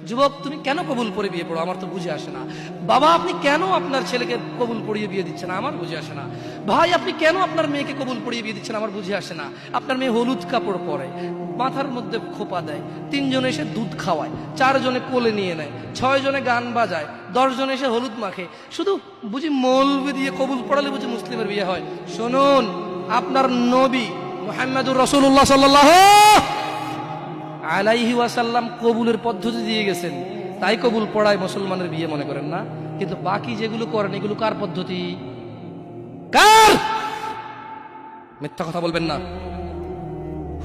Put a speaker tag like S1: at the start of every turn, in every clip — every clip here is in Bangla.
S1: যুবক তুমি কেন কবুল পড়ে বিয়ে পড়ো, আমার তো বুঝে আসে না। বাবা আপনি কেন আপনার ছেলেকে কবুল পড়িয়ে বিয়ে দিচ্ছেন, আমার বুঝে আসে না। ভাই আপনি কেন আপনার মেয়েকে কবুল পড়িয়ে বিয়ে দিচ্ছেন, আমার বুঝে আসে না। আপনার মেয়ে হলুদ কাপড় পরে, মাথার মধ্যে খোপা দেয়, 3 জনে এসে দুধ খাওয়ায়, 4 জনে কোলে নিয়ে নেয়, 6 জনে গান বাজায়, 10 জনে এসে হলুদ মাখে, শুধু বুঝি মৌলবি দিয়ে কবুল পড়ালে বুঝি মুসলিমের বিয়ে হয়। শুনুন, আপনার নবী মুহাম্মদুর রাসূলুল্লাহ সাল্লাল্লাহু আলাইহি ওয়াসাল্লাম কবুলের পদ্ধতি দিয়ে গেছেন, তাই কবুল পড়ায় মুসলমানের বিয়ে মনে করেন না। কিন্তু বাকি যেগুলো করেন এগুলো কার পদ্ধতি? কার? মিথ্যা কথা বলবেন না।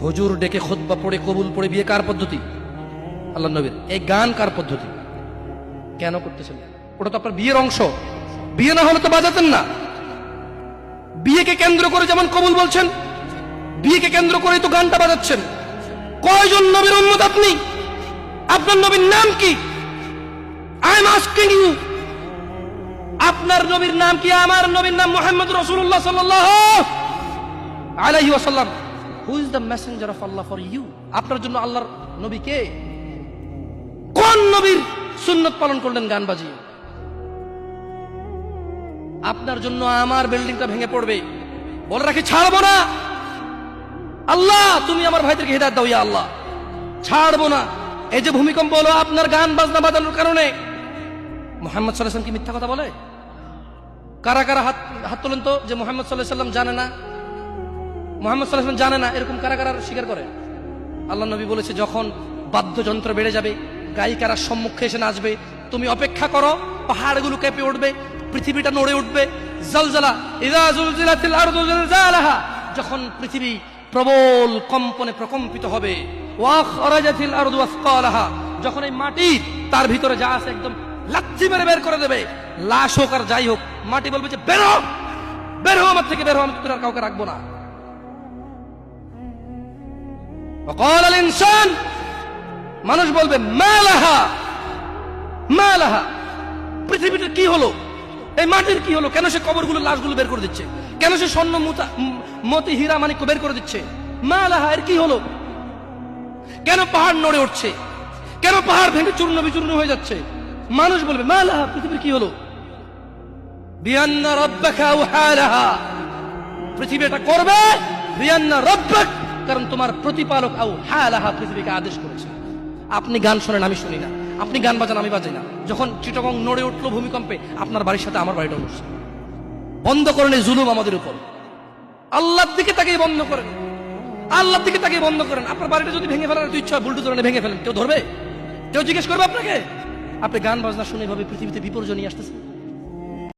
S1: হুজুর ডেকে খুতবা পড়ে কবুল পড়ে বিয়ে কার পদ্ধতি? আল্লাহর নবীর। এই গান কার পদ্ধতি? কেন করতেছেন? ওটা তো আপনার বিয়ের অংশ, বিয়ে না হলে তো বাজাতেন না। বিয়েকে কেন্দ্র করে যেমন কবুল বলছেন, বিয়েকে কেন্দ্র করেই তো গানটা বাজাচ্ছেন। কয়জন নবীর উম্মত আপনি? আপনার নবীর নাম কি? আই এম আস্কিং ইউ, আপনার নবীর নাম কি? আমার নবীর নাম মুহাম্মদ রাসূলুল্লাহ সাল্লাল্লাহু আলাইহি ওয়াসাল্লাম। Who is the messenger of Allah for you? আপনার জন্য আল্লাহর নবী কে? কোন নবীর সুন্নাত পালন করলেন গান বাজিয়ে? আপনার জন্য আমার বিল্ডিংটা ভেঙে পড়বে, বলে রাখি ছাড়বো না। আল্লাহ তুমি আমার ভাইদেরকে হিদায়াত দাও, ইয়া আল্লাহ, ছাড়বো না। এই যে ভূমিকম্প হলো আপনার গান বাজনা বাজানোর কারণে। মুহাম্মদ সাল্লাল্লাহু আলাইহি ওয়াসাল্লাম কি মিথ্যা কথা বলে? কারা কারা হাত তোলেন তো যে মুহাম্মদ সাল্লাল্লাহু আলাইহি ওয়াসাল্লাম জানে না, মুহাম্মদ সাল্লাল্লাহু আলাইহি ওয়াসাল্লাম জানে না, এরকম কারা কারা স্বীকার করে? আল্লাহ নবী বলেছে যখন বাদ্যযন্ত্র বেড়ে যাবে, গায়িকারা সম্মুখে এসে নাচবে, তুমি অপেক্ষা করো, পাহাড়গুলো কেঁপে উঠবে, পৃথিবীটা নড়ে উঠবে। জালজালা ইযা যুলজিলাতিল আরদু জিলজালাহা, যখন পৃথিবী প্রবল কম্পনে প্রকম্পিত হবে। ওয়া খরাজাতিল আরদু আসকালাহা, যখন এই মাটি তার ভিতরে যা আছে একদম লাথি মেরে বের করে দেবে, লাশ হোক আর যাই হোক, মাটি বলবে যে বের হও, বের হও আমার থেকে, বের হও, আমি তোর আর কাউকে রাখবো না। ওয়াকাল আল ইনসান, মানুষ বলবে মা লাহা মা লাহা, পৃথিবীটা কি হলো, এই মাটির কি হলো, কেন সে কবরগুলো লাশগুলো বের করে দিচ্ছে, কেন সে স্বর্ণ মতি হীরা মানিক্য বের করে দিচ্ছে, মা লাহা, এর কি হলো, কেন পাহাড় নড়ে উঠছে, কেন পাহাড় ভেঙে চূর্ণ বিচূর্ণ হয়ে যাচ্ছে। মানুষ বলবে মা লাহা, পৃথিবীর কি হলো, বিআন্না রাব্বাকা আওহা লাহা, পৃথিবী এটা করবে, বিআন্না রাব্বাক, কারণ তোমার প্রতিপালক আওহা লাহা, পৃথিবীকে আদেশ করেছে। আপনি গান শোনেন, আমি শুনি না, আপনি গান বাজান, আমি বাজাই না। যখন চিটাগং নড়ে উঠলো ভূমিকম্পে, আপনার বাড়ির সাথে আমার বাড়িটা উঠছে। বন্ধ করেন এই জুলুম আমাদের উপর। আল্লাহর দিকে তাকিয়ে বন্ধ করেন, আল্লাহর দিকে তাকিয়ে বন্ধ করেন। আপনার বাড়িটা যদি ভেঙে ফেলার ইচ্ছা হয়, বুলডোজারে ভেঙে ফেলেন, কেউ ধরবে? কেউ জিজ্ঞেস করবে আপনাকে? আপনি গান বাজনা শুনে ভাবে পৃথিবীতে বিপর্যয় নিয়ে আসতেছে।